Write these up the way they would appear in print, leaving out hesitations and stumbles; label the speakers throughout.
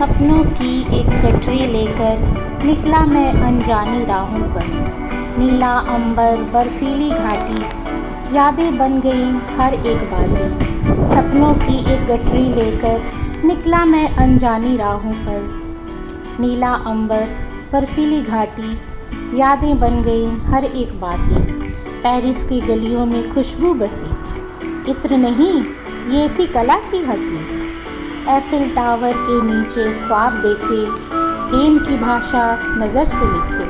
Speaker 1: सपनों की एक गठरी लेकर निकला मैं अनजानी राहों पर। नीला अंबर, बर्फीली घाटी, यादें बन गई हर एक बातें। सपनों की एक गठरी लेकर निकला मैं अनजानी राहों पर। नीला अंबर, बर्फीली घाटी, यादें बन गई हर एक बातें। पेरिस की गलियों में खुशबू बसी, इत्र नहीं ये थी कला की हंसी। एफिल टावर के नीचे ख्वाब देखे, प्रेम की भाषा नज़र से लिखे।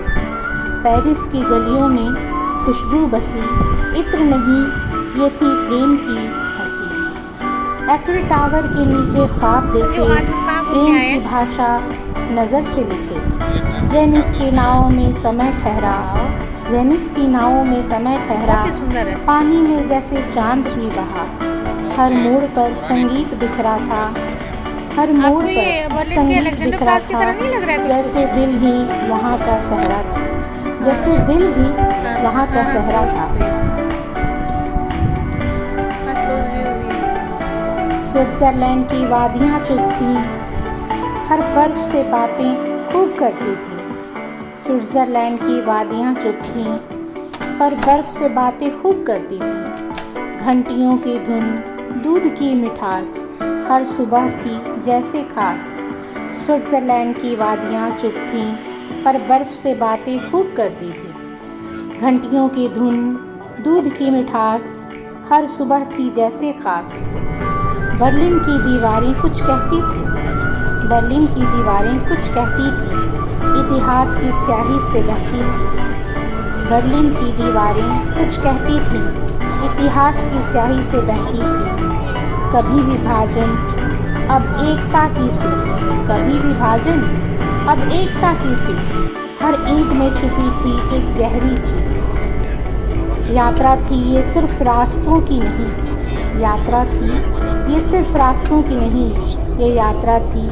Speaker 1: पेरिस की गलियों में खुशबू बसी, इत्र नहीं ये थी प्रेम की हंसी। एफिल टावर के नीचे ख्वाब देखे, प्रेम की भाषा नज़र से लिखे। वेनिस की नावों में समय ठहरा, वेनिस की नावों में समय ठहरा, पानी में जैसे चांद हुई बहा। हर मोड़ पर संगीत बिखरा था, हर मोड़ पर संगीत बिखरा था, जैसे दिल ही वहाँ का सहरा था, जैसे दिल ही वहाँ का सहरा था। स्विट्ज़रलैंड की वादियाँ चुप थीं, हर बर्फ से बातें खूब करती थीं। स्विट्ज़रलैंड की वादियाँ चुप थीं, पर बर्फ से बातें खूब करती थीं। घंटियों की धुन, दूध की मिठास, हर सुबह थी जैसे खास। स्विट्ज़रलैंड की वादियाँ चुप थीं, पर बर्फ से बातें खूब करती थी। घंटियों की धुन, दूध की मिठास, हर सुबह थी जैसे खास। बर्लिन की दीवारें कुछ कहती थीं, बर्लिन की दीवारें कुछ कहती थीं, इतिहास की स्याही से बहती थीं। बर्लिन की दीवारें कुछ कहती थीं, इतिहास की स्याही से बहती थीं। कभी विभाजन अब एकता की सीख, कभी विभाजन अब एकता की सीख, हर ईंट में छुपी थी एक गहरी चीख। यात्रा थी ये सिर्फ रास्तों की नहीं, यात्रा थी ये सिर्फ रास्तों की नहीं, ये यात्रा थी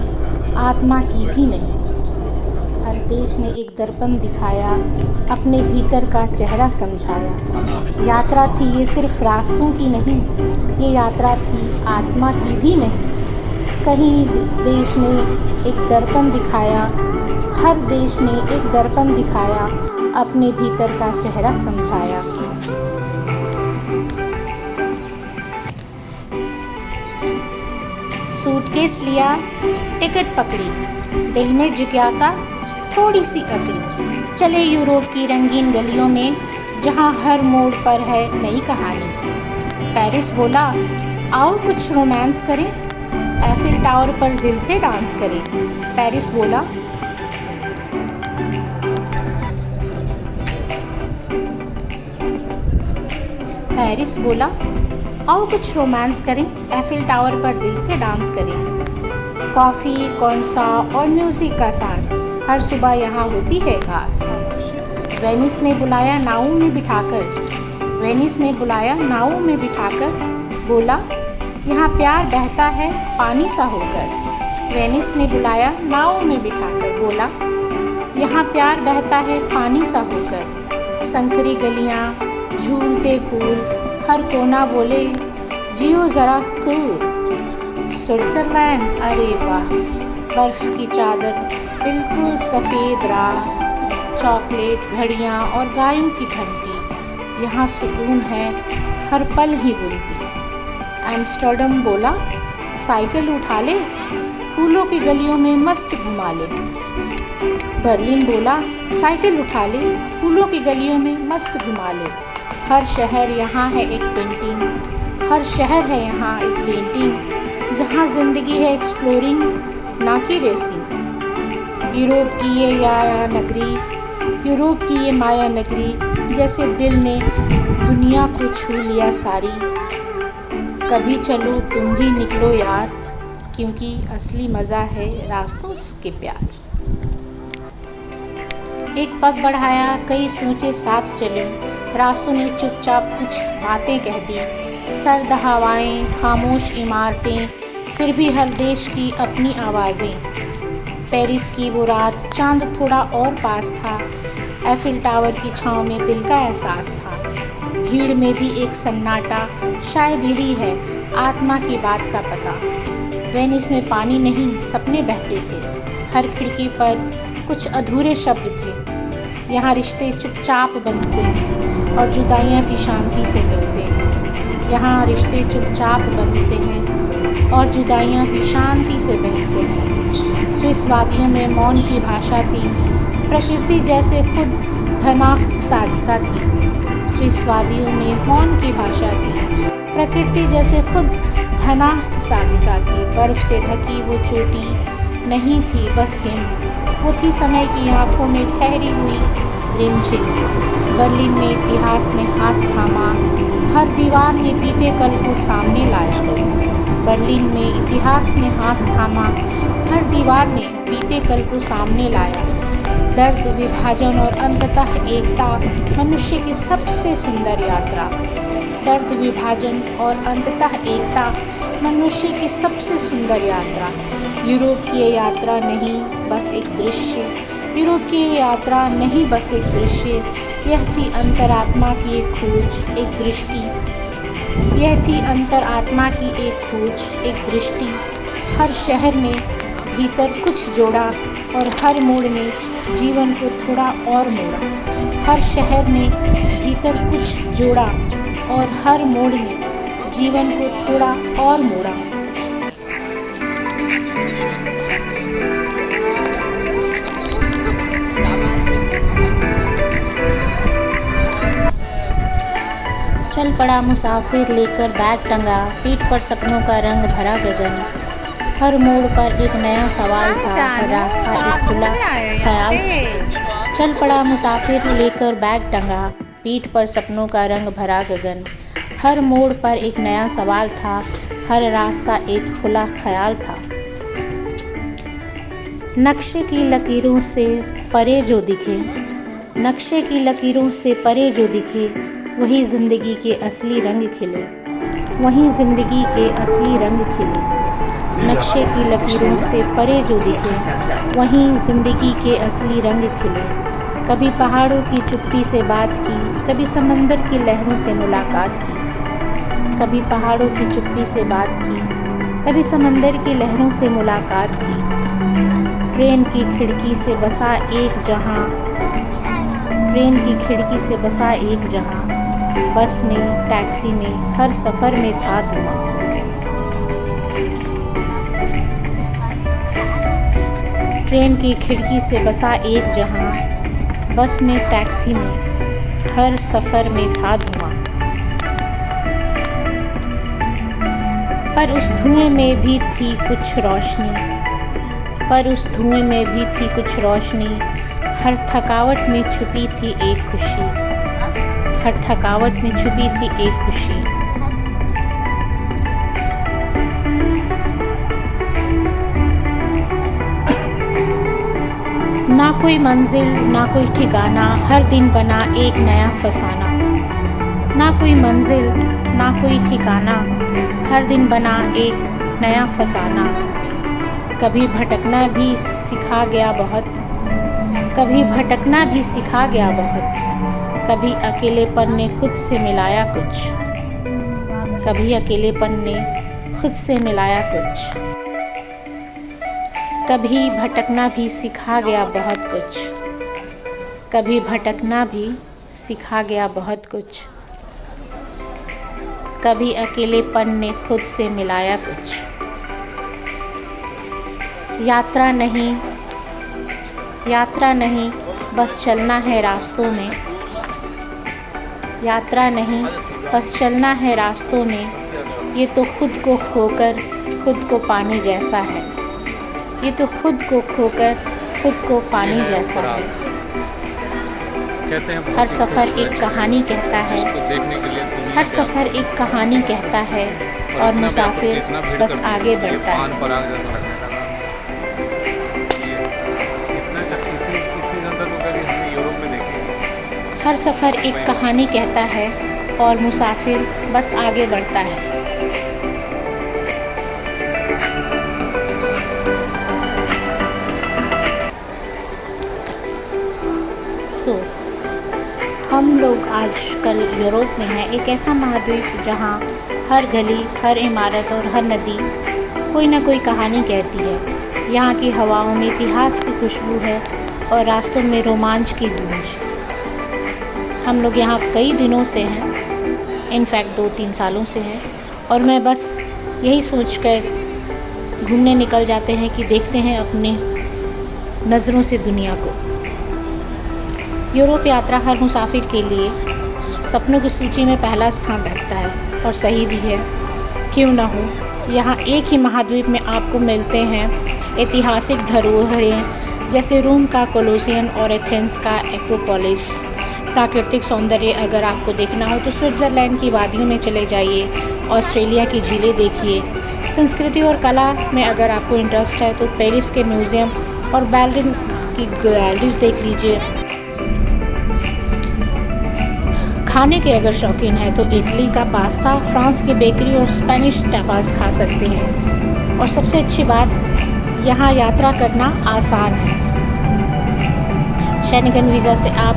Speaker 1: आत्मा की भी नहीं। हर देश ने एक दर्पण दिखाया, अपने भीतर का चेहरा समझाया। यात्रा थी ये सिर्फ रास्तों की नहीं, ये यात्रा थी आत्मा की भी नहीं। कहीं देश ने एक दर्पण दिखाया, हर देश ने एक दर्पण दिखाया, अपने भीतर का चेहरा समझाया। सूटकेस लिया, टिकट पकड़ी, दिल में जिज्ञासा थोड़ी सी अकड़ी। चले यूरोप की रंगीन गलियों में, जहाँ हर मोड़ पर है नई कहानी। पेरिस बोला आओ कुछ रोमांस करें, एफिल टावर पर दिल से डांस करें। पेरिस बोला पेरिस बोला आओ कुछ रोमांस करें, एफिल टावर पर दिल से डांस करें। कॉफ़ी, कौनसा और म्यूज़िक का साथ, हर सुबह यहाँ होती है घास। वेनिस ने बुलाया नावों में बिठाकर, वेनिस ने बुलाया नावों में बिठाकर, बोला यहाँ प्यार बहता है पानी सा होकर। वेनिस ने बुलाया नावों में बिठाकर, बोला यहाँ प्यार बहता है पानी सा होकर। संकरी गलियाँ, झूलते फूल, हर कोना बोले जियो ज़रा कूल। स्विट्ज़रलैंड अरे वाह, बर्फ़ की चादर, बिल्कुल सफ़ेद राह, चॉकलेट घड़ियाँ और गायों की घंटी, यहाँ सुकून है हर पल ही बुलती। एम्स्टर्डम बोला साइकिल उठा ले, फूलों की गलियों में मस्त घुमा ले। बर्लिन बोला साइकिल उठा ले, फूलों की गलियों में मस्त घुमा ले। हर शहर यहाँ है एक पेंटिंग, हर शहर है यहाँ एक पेंटिंग, जहाँ ज़िंदगी है एक्सप्लोरिंग ना कि रेसिंग। यूरोप की ये यारा नगरी, यूरोप की ये माया नगरी, जैसे दिल ने दुनिया को छू लिया सारी। कभी चलो तुम भी निकलो यार, क्योंकि असली मज़ा है रास्तों के प्यार। एक पग बढ़ाया, कई सोचे साथ चली, रास्तों ने चुपचाप कुछ बातें कह दी। सर्द हवाएं, खामोश इमारतें, फिर भी हर देश की अपनी आवाज़ें। पेरिस की वो रात, चांद थोड़ा और पास था, एफिल टावर की छाँव में दिल का एहसास था। भीड़ में भी एक सन्नाटा, शायद यही है आत्मा की बात का पता। वेनिस में पानी नहीं, सपने बहते थे। हर खिड़की पर कुछ अधूरे शब्द थे। यहाँ रिश्ते चुपचाप बनते हैं और जुदाइयाँ भी शांति से मिलते हैं। यहाँ रिश्ते चुपचाप बनते हैं और जुदाइयाँ भी शांति से बहते हैं। स्विस वादियों में मौन की भाषा थी। प्रकृति जैसे खुद धर्मास्थ साधिका थी। स्विस वादियों में मौन की भाषा थी। प्रकृति जैसे खुद धर्मास्थ साधिका थी। बर्फ से ढकी वो चोटी नहीं थी, बस हिम। वो थी समय की आंखों में ठहरी हुई रिमझिम। बर्लिन में इतिहास ने हाथ थामा। हर दीवार ने बीते कल को सामने लाया। बर्लिन में इतिहास ने हाथ थामा। हर दीवार ने बीते कल को सामने लाया। दर्द, विभाजन और अंततः एकता मनुष्य की सबसे सुंदर यात्रा। दर्द, विभाजन और अंततः एकता मनुष्य की सबसे सुंदर यात्रा। यूरोप की ये यात्रा नहीं, बस एक दृश्य। यूरोप की ये यात्रा नहीं, बस एक दृश्य। यह थी अंतरात्मा की एक खोज, एक दृष्टि। यह थी अंतरात्मा की एक खोज, एक दृष्टि। हर शहर ने भीतर कुछ जोड़ा और हर मोड़ ने जीवन को थोड़ा और मोड़ा। हर शहर ने भीतर कुछ जोड़ा और हर मोड़ ने जीवन को थोड़ा और मोड़ा। चल पड़ा मुसाफिर लेकर बैग टंगा, पीठ पर सपनों का रंग भरा गगन। हर मोड़ पर एक नया सवाल था, हर रास्ता एक खुला ख्याल था। चल पड़ा मुसाफिर लेकर बैग टंगा, पीठ पर सपनों का रंग भरा गगन। हर मोड़ पर एक नया सवाल था, हर रास्ता एक खुला ख्याल था। नक्शे की लकीरों से परे जो दिखे, नक्शे की लकीरों से परे जो दिखे, वही ज़िंदगी के असली रंग खिले, वही ज़िंदगी के असली रंग खिले। नक्शे की लकीरों से परे जो दिखे, वहीं ज़िंदगी के असली रंग खिले। कभी पहाड़ों की चुप्पी से बात की, कभी समंदर की लहरों से मुलाकात की। कभी पहाड़ों की चुप्पी से बात की, कभी समंदर की लहरों से मुलाकात की। ट्रेन की खिड़की से बसा एक जहां, ट्रेन की खिड़की से बसा एक जहां। बस में, टैक्सी में, हर सफ़र में था धुआं। ट्रेन की खिड़की से बसा एक जहां, बस में, टैक्सी में, हर सफ़र में था धुआं। पर उस धुएं में भी थी कुछ रोशनी, पर उस धुएं में भी थी कुछ रोशनी। हर थकावट में छुपी थी एक खुशी, हर थकावट में छुपी थी एक खुशी। ना कोई मंजिल, ना कोई ठिकाना, हर दिन बना एक नया फसाना। ना कोई मंजिल, ना कोई ठिकाना, हर दिन बना एक नया फसाना। कभी भटकना भी सिखा गया बहुत, कभी भटकना भी सिखा गया बहुत। कभी अकेलेपन ने खुद से मिलाया कुछ, कभी अकेलेपन ने खुद से मिलाया कुछ। कभी भटकना भी सिखा गया बहुत कुछ, कभी भटकना भी सिखा गया बहुत कुछ। कभी अकेलेपन ने खुद से मिलाया कुछ। यात्रा नहीं, यात्रा नहीं, बस चलना है रास्तों में। यात्रा नहीं, बस चलना है रास्तों में। ये तो खुद को खोकर खुद को पाने जैसा है, ये तो खुद को खोकर खुद को पाने जैसा है। हर सफ़र एक कहानी कहता है, हर सफ़र एक कहानी कहता है और मुसाफिर बस आगे बढ़ता है। हर सफ़र एक कहानी कहता है और मुसाफिर बस आगे बढ़ता है। हम लोग आजकल यूरोप में हैं, एक ऐसा महाद्वीप जहाँ हर गली, हर इमारत और हर नदी कोई ना कोई कहानी कहती है। यहाँ की हवाओं में इतिहास की खुशबू है और रास्तों में रोमांच की गूंज। हम लोग यहाँ कई दिनों से हैं, इनफैक्ट 2-3 सालों से हैं, और मैं बस यही सोचकर घूमने निकल जाते हैं कि देखते हैं अपने नज़रों से दुनिया को। यूरोप यात्रा हर मुसाफिर के लिए सपनों की सूची में पहला स्थान रखता है, और सही भी है, क्यों ना हो। यहाँ एक ही महाद्वीप में आपको मिलते हैं ऐतिहासिक धरोहरें जैसे रोम का कोलोसियम और एथेंस का एक्रोपोलिस। प्राकृतिक सौंदर्य अगर आपको देखना हो तो स्विट्ज़रलैंड की वादियों में चले जाइए, ऑस्ट्रेलिया की झीलें देखिए। संस्कृति और कला में अगर आपको इंटरेस्ट है तो पेरिस के म्यूज़ियम और बैर्लिन की गैलरीज देख लीजिए। खाने के अगर शौकीन है तो इटली का पास्ता, फ्रांस की बेकरी और स्पेनिश टैपास खा सकते हैं। और सबसे अच्छी बात, यहाँ यात्रा करना आसान है। शेंगेन वीज़ा से आप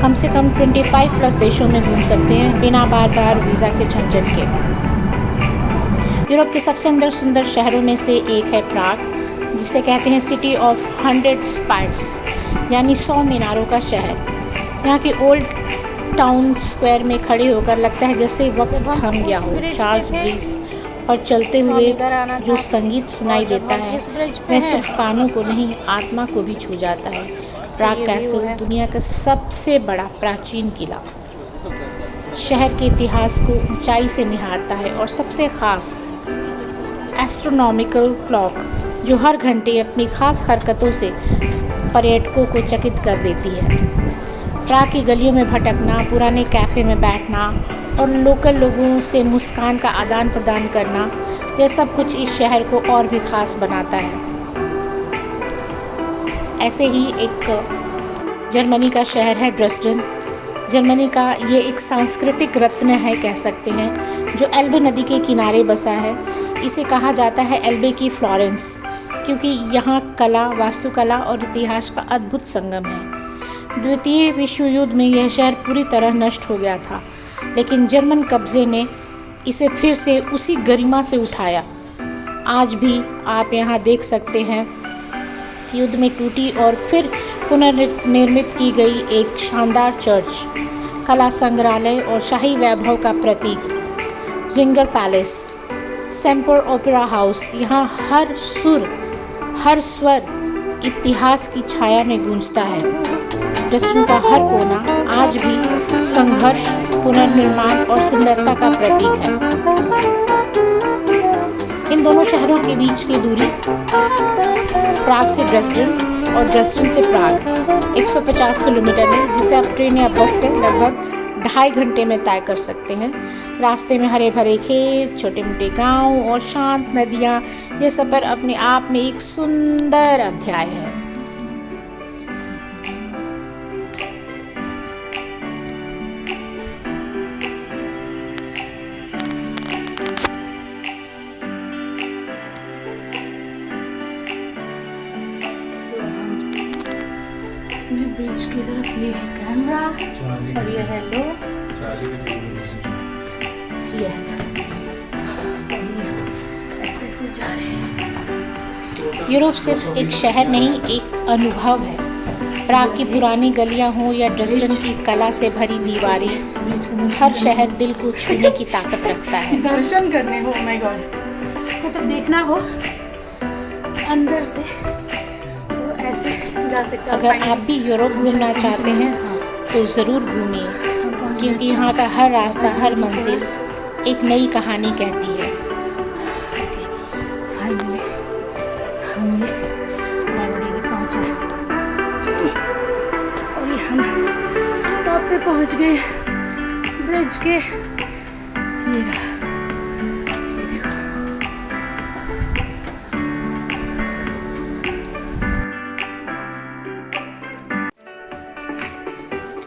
Speaker 1: कम से कम 25+ देशों में घूम सकते हैं बिना बार बार वीज़ा के झंझट के। यूरोप के सबसे सुंदर शहरों में से एक है प्राग, जिसे कहते हैं सिटी ऑफ 100 स्पाइर्स, यानी 100 मीनारों का शहर। यहाँ की ओल्ड टाउन स्क्वायर में खड़े होकर लगता है जैसे वक्त थम गया हो। चार्ल्स ब्रिज पर चलते हुए जो संगीत सुनाई देता है वह सिर्फ कानों को नहीं, आत्मा को भी छू जाता है। प्राग कैसल दुनिया का सबसे बड़ा प्राचीन किला शहर के इतिहास को ऊंचाई से निहारता है, और सबसे खास एस्ट्रोनॉमिकल क्लॉक जो हर घंटे अपनी खास हरकतों से पर्यटकों को चकित कर देती है। प्राग की गलियों में भटकना, पुराने कैफ़े में बैठना और लोकल लोगों से मुस्कान का आदान प्रदान करना, यह सब कुछ इस शहर को और भी ख़ास बनाता है। ऐसे ही एक जर्मनी का शहर है ड्रेसडन। जर्मनी का ये एक सांस्कृतिक रत्न है, कह सकते हैं, जो एल्बे नदी के किनारे बसा है। इसे कहा जाता है एल्बे की फ्लोरेंस, क्योंकि यहाँ कला, वास्तुकला और इतिहास का अद्भुत संगम है। द्वितीय विश्व युद्ध में यह शहर पूरी तरह नष्ट हो गया था, लेकिन जर्मन कब्जे ने इसे फिर से उसी गरिमा से उठाया। आज भी आप यहाँ देख सकते हैं युद्ध में टूटी और फिर पुनर्निर्मित की गई एक शानदार चर्च, कला संग्रहालय और शाही वैभव का प्रतीक ज़्विंगर पैलेस, सेम्पर ओपेरा हाउस। यहाँ हर सुर, हर स्वर इतिहास की छाया में गूंजता है। ड्रेसडन का हर कोना आज भी संघर्ष, पुनर्निर्माण और सुंदरता का प्रतीक है। इन दोनों शहरों के बीच की दूरी प्राग से ड्रेसडन और ड्रेसडन से प्राग 150 किलोमीटर है, जिसे आप ट्रेन या बस से लगभग 2.5 घंटे में तय कर सकते हैं। रास्ते में हरे भरे खेत, छोटे मोटे गांव और शांत नदियाँ, ये सफ़र अपने आप में एक सुंदर अध्याय है। ब्रिज की तरफ ये है कैमरा और ये है लो, यस, ऐसे ऐसे जा रहे हैं। यूरोप सिर्फ एक शहर नहीं, एक अनुभव है। प्राग की पुरानी गलियां हों या ड्रेसडन की कला से भरी दीवारें, हर शहर दिल को छूने की ताकत रखता है।
Speaker 2: दर्शन करने हो, माय गॉड, मतलब देखना हो अंदर से तो ऐसे जा सकते।
Speaker 1: अगर आप भी यूरोप घूमना चाहते हैं तो ज़रूर घूमिए, क्योंकि यहाँ का हर रास्ता, हर मंजिल एक नई कहानी कहती है।
Speaker 2: हम ये पहुँचे और ये हम टॉप पे पहुँच गए ब्रिज के। ये रहा, ये देखो।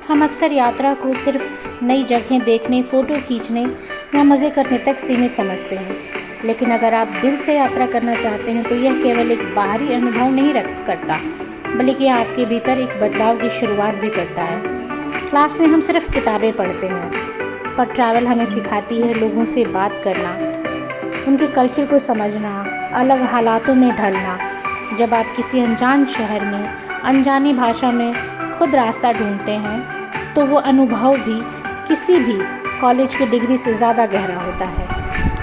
Speaker 1: हम अक्सर यात्रा को सिर्फ नई जगहें देखने, फ़ोटो खींचने या मज़े करने तक सीमित समझते हैं, लेकिन अगर आप दिल से यात्रा करना चाहते हैं तो यह केवल एक बाहरी अनुभव नहीं करता, बल्कि आपके भीतर एक बदलाव की शुरुआत भी करता है। क्लास में हम सिर्फ किताबें पढ़ते हैं, पर ट्रैवल हमें सिखाती है लोगों से बात करना, उनके कल्चर को समझना, अलग हालातों में ढलना। जब आप किसी अनजान शहर में अनजानी भाषा में खुद रास्ता ढूंढते हैं तो वो अनुभव भी किसी भी कॉलेज की डिग्री से ज़्यादा गहरा होता है।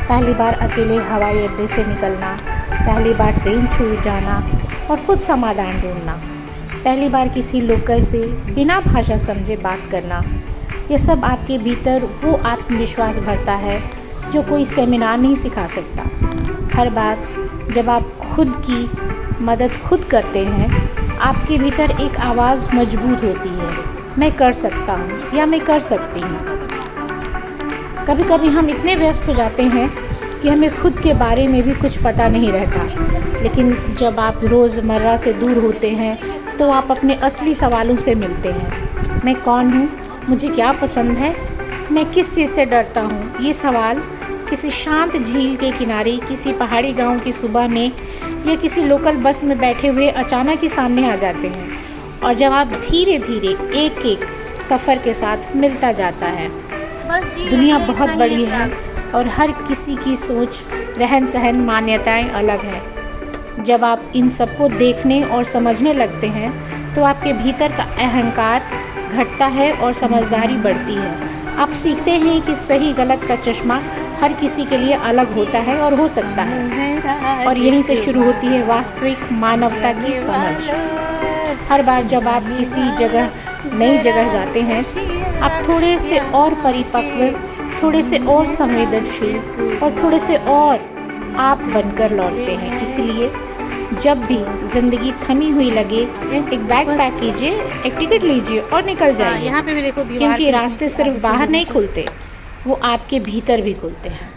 Speaker 1: पहली बार अकेले हवाई अड्डे से निकलना, पहली बार ट्रेन छूट जाना और खुद समाधान ढूंढना, पहली बार किसी लोकल से बिना भाषा समझे बात करना, ये सब आपके भीतर वो आत्मविश्वास भरता है जो कोई सेमिनार नहीं सिखा सकता। हर बार जब आप खुद की मदद खुद करते हैं, आपके भीतर एक आवाज़ मजबूत होती है, मैं कर सकता हूँ या मैं कर सकती हूँ। कभी कभी हम इतने व्यस्त हो जाते हैं कि हमें खुद के बारे में भी कुछ पता नहीं रहता, लेकिन जब आप रोज़मर्रा से दूर होते हैं तो आप अपने असली सवालों से मिलते हैं। मैं कौन हूँ, मुझे क्या पसंद है, मैं किस चीज़ से डरता हूँ। ये सवाल किसी शांत झील के किनारे, किसी पहाड़ी गांव की सुबह में या किसी लोकल बस में बैठे हुए अचानक ही सामने आ जाते हैं, और जब आप धीरे धीरे एक एक सफ़र के साथ मिलता जाता है। दुनिया बहुत बड़ी है और हर किसी की सोच, रहन सहन, मान्यताएं अलग हैं। जब आप इन सबको देखने और समझने लगते हैं तो आपके भीतर का अहंकार घटता है और समझदारी बढ़ती है। आप सीखते हैं कि सही गलत का चश्मा हर किसी के लिए अलग होता है और हो सकता है, और यहीं से शुरू होती है वास्तविक मानवता की समझ। हर बार जब आप किसी नई जगह जाते हैं, आप थोड़े से और परिपक्व, थोड़े से और संवेदनशील और थोड़े से और आप बनकर लौटते हैं। इसलिए जब भी ज़िंदगी थमी हुई लगे, एक बैग पैक कीजिए, एक टिकट लीजिए और निकल जाइए।
Speaker 2: यहाँ पे भी देखो,
Speaker 1: क्योंकि रास्ते सिर्फ बाहर नहीं खुलते, वो आपके भीतर भी खुलते हैं।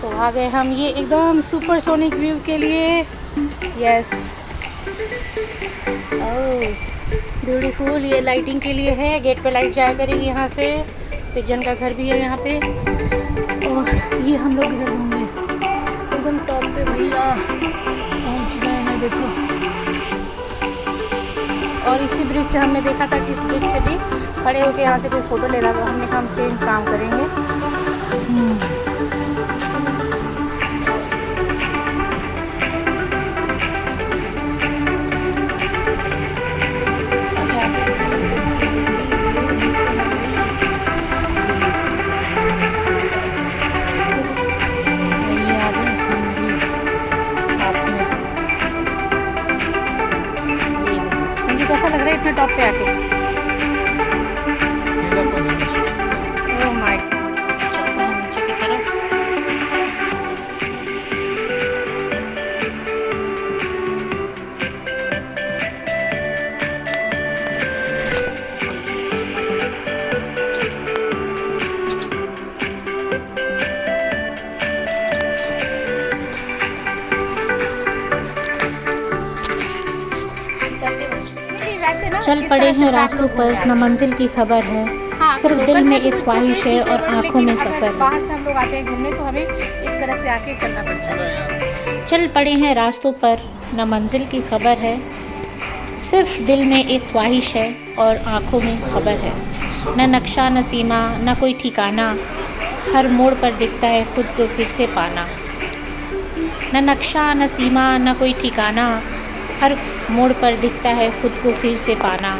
Speaker 2: तो आ गए हम ये एकदम सुपरसोनिक व्यू के लिए। Yes, oh beautiful. ये लाइटिंग के लिए है, गेट पे लाइट जाया करेगी यहाँ से। पिजन का घर भी है यहाँ पे। और ये हम लोग इधर घूमे एकदम टॉप पे, भैया पहुँच गए हैं देखो। और इसी ब्रिज से हमने देखा था कि इस ब्रिज से भी खड़े होकर यहाँ से कोई फ़ोटो ले रहा था। हमने कहा हम सेम काम करेंगे। कैसा लग रहा है इतने टॉप पे आके? ओह माय नीचे की तरफ।
Speaker 1: चल पड़े हैं रास्तों पर, न मंजिल की खबर है, सिर्फ दिल में एक ख्वाहिश है और आंखों में सफ़र है।
Speaker 2: बाहर से हम लोग आते हैं घूमने, तो हमें इस तरह से आके चलना पड़ता है।
Speaker 1: चल पड़े हैं रास्तों पर, न मंजिल की खबर है, सिर्फ दिल में एक ख्वाहिश है और आंखों में खबर है। न नक्शा न सीमा न कोई ठिकाना, हर मोड़ पर दिखता है खुद को फिर से पाना। न नक्शा न सीमा न कोई ठिकाना, हर मोड़ पर दिखता है खुद को फिर से पाना।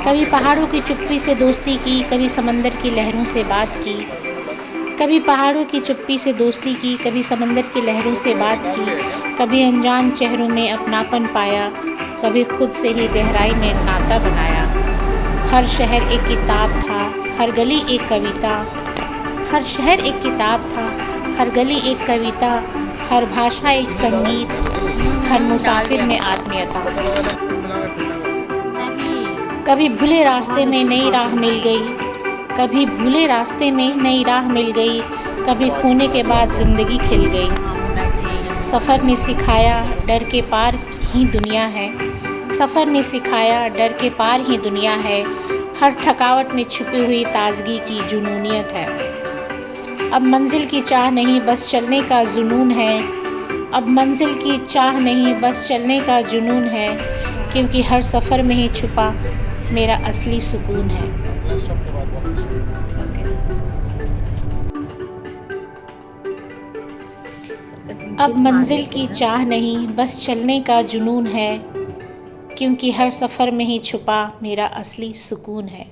Speaker 1: कभी पहाड़ों की चुप्पी से दोस्ती की, कभी समंदर की लहरों से बात की। कभी पहाड़ों की चुप्पी से दोस्ती की, कभी समंदर की लहरों से बात की। कभी अनजान चेहरों में अपनापन पाया, कभी खुद से ही गहराई में नाता बनाया। हर शहर एक किताब था, हर गली एक कविता। हर शहर एक किताब था, हर गली एक कविता, हर भाषा एक संगीत, हर मुसाफिर में आत्मीयता। कभी भूले रास्ते में नई राह मिल गई, कभी भूले रास्ते में नई राह मिल गई, कभी खोने के बाद ज़िंदगी खिल गई। सफ़र ने सिखाया डर के पार ही दुनिया है, सफ़र ने सिखाया डर के पार ही दुनिया है। हर थकावट में छुपी हुई ताजगी की जुनूनियत है। अब मंजिल की चाह नहीं, बस चलने का जुनून है। अब मंजिल की चाह नहीं बस चलने का जुनून है, क्योंकि हर सफ़र में ही छुपा मेरा असली सुकून है। अब मंजिल की चाह नहीं बस चलने का जुनून है, क्योंकि हर सफ़र में ही छुपा मेरा असली सुकून है।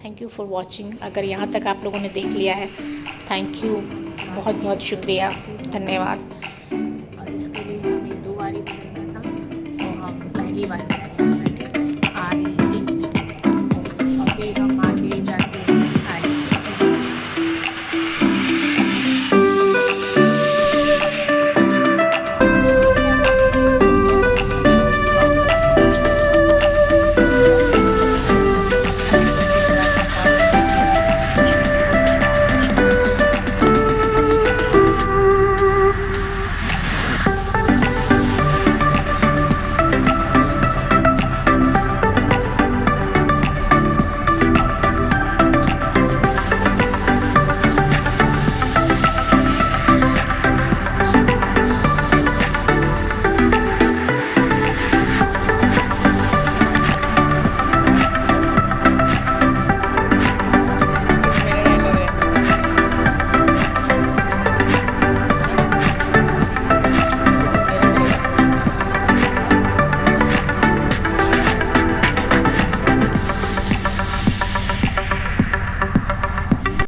Speaker 1: Thank you for watching. अगर यहाँ तक आप लोगों ने देख लिया है, थैंक यू, बहुत बहुत शुक्रिया, धन्यवाद।
Speaker 2: और इसके लिए हमें 2 बारी बदलना था, तो हम पहली बार